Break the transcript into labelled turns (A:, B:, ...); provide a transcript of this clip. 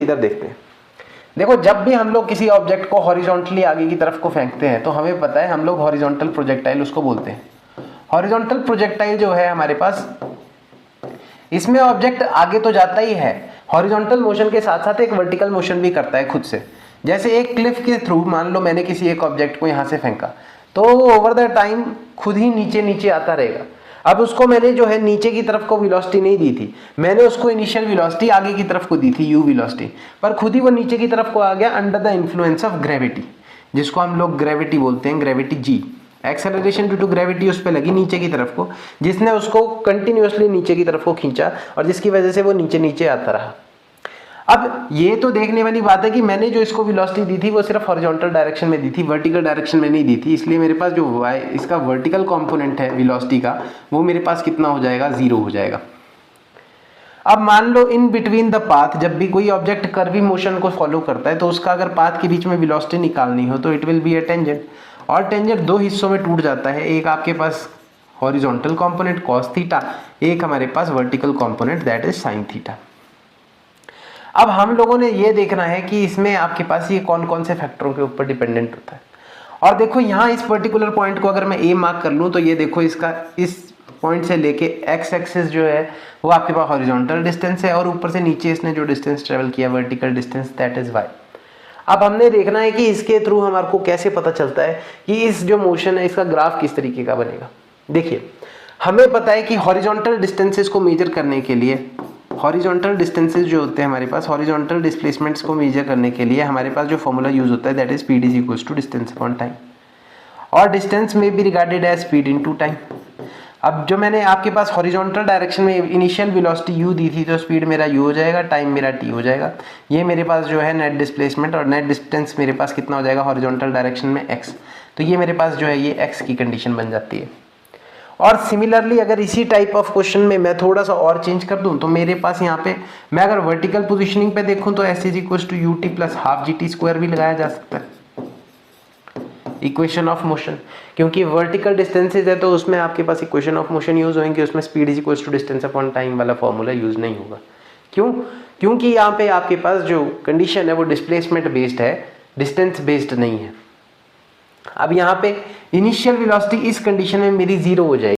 A: इधर देखते हैं। देखो जब भी हम लोग किसी ऑब्जेक्ट को हॉरिजॉन्टली आगे की तरफ को फेंकते हैं तो हमें पता है हम लोग हॉरिजॉन्टल प्रोजेक्टाइल उसको बोलते हैं। हॉरिजॉन्टल प्रोजेक्टाइल जो है हमारे पास, इसमें ऑब्जेक्ट आगे तो जाता ही है, हॉरिजॉन्टल मोशन के साथ साथ एक वर्टिकल मोशन भी करता है खुद से। जैसे एक क्लिफ के थ्रू मान लो मैंने किसी एक ऑब्जेक्ट को यहाँ से फेंका तो ओवर द टाइम खुद ही नीचे नीचे आता रहेगा। अब उसको मैंने जो है नीचे की तरफ को वेलोसिटी नहीं दी थी, मैंने उसको इनिशियल वेलोसिटी आगे की तरफ को दी थी u वेलोसिटी, पर खुद ही वो नीचे की तरफ को आ गया under the influence of gravity, जिसको हम लोग ग्रेविटी बोलते हैं, gravity g। Acceleration due to gravity उस पर लगी नीचे की तरफ को, जिसने उसको कंटिन्यूअसली नीचे की तरफ को खींचा और जिसकी वजह से वो नीचे नीचे आता रहा। अब ये तो देखने वाली बात है कि मैंने जो इसको वेलोसिटी दी थी वो सिर्फ हॉरिजॉन्टल डायरेक्शन में दी थी, वर्टिकल डायरेक्शन में नहीं दी थी, इसलिए मेरे पास जो y इसका वर्टिकल कंपोनेंट है वेलोसिटी का वो मेरे पास कितना हो जाएगा, 0 हो जाएगा। अब मान लो इन बिटवीन द पाथ, जब भी कोई ऑब्जेक्ट कर्वी मोशन को फॉलो करता है तो उसका अगर पाथ के बीच में वेलोसिटी निकालनी हो तो it will be a tangent, और टेंजेंट दो हिस्सों में टूट जाता है, एक आपके पास हॉरिजॉन्टल कंपोनेंट cos थीटा, एक हमारे पास vertical component that is sin theta. अब हम लोगों ने ये देखना है कि इसमें आपके पास ये कौन कौन से फैक्टरों के ऊपर डिपेंडेंट होता है। और देखो यहाँ इस पर्टिकुलर पॉइंट को अगर मैं ए मार्क कर लूँ तो ये देखो इसका इस पॉइंट से लेके एक्स एक्सिस जो है वो आपके पास हॉरिजॉन्टल डिस्टेंस है और ऊपर से नीचे इसने जो डिस्टेंस ट्रेवल किया vertical distance that is y. अब हमने देखना है कि इसके थ्रू हमारे को कैसे पता चलता है कि इस जो मोशन है इसका ग्राफ किस तरीके का बनेगा। देखिए हमें पता है कि हॉरिजॉन्टल डिस्टेंसेस को मेजर करने के लिए, हॉरिजॉन्टल डिस्टेंसेस जो होते हैं हमारे पास, हॉरिजॉन्टल डिस्प्लेसमेंट्स को मेजर करने के लिए हमारे पास जो फॉर्मूला यूज होता है that is speed is equals to distance upon time, और डिस्टेंस में be regarded as speed into time. अब जो मैंने आपके पास हॉरिजॉन्टल डायरेक्शन में इनिशियल वेलोसिटी u दी थी तो स्पीड मेरा u हो जाएगा, टाइम मेरा t हो जाएगा। ये मेरे पास जो है नेट डिस्प्लेसमेंट और नेट डिस्टेंस मेरे पास कितना हो जाएगा हॉरिजॉन्टल डायरेक्शन में x, तो ये मेरे पास जो है ये x की कंडीशन बन जाती है। और सिमिलरली अगर इसी टाइप ऑफ क्वेश्चन में मैं थोड़ा सा और चेंज कर दूं तो मेरे पास यहाँ पे मैं अगर वर्टिकल पोजीशनिंग पे देखूं तो s is equal to ut plus half gt square भी लगाया जा सकता है इक्वेशन ऑफ मोशन, क्योंकि वर्टिकल डिस्टेंसेज है तो उसमें आपके पास इक्वेशन ऑफ मोशन यूज होंगे, उसमें speed is equal to distance upon time वाला फॉर्मूला यूज नहीं होगा। क्यों? क्योंकि यहाँ पे आपके पास जो कंडीशन है वो डिस्प्लेसमेंट बेस्ड है, डिस्टेंस बेस्ड नहीं है। अब यहाँ पे इनिशियल वेलोसिटी इस कंडीशन में मेरी 0 हो जाएगी।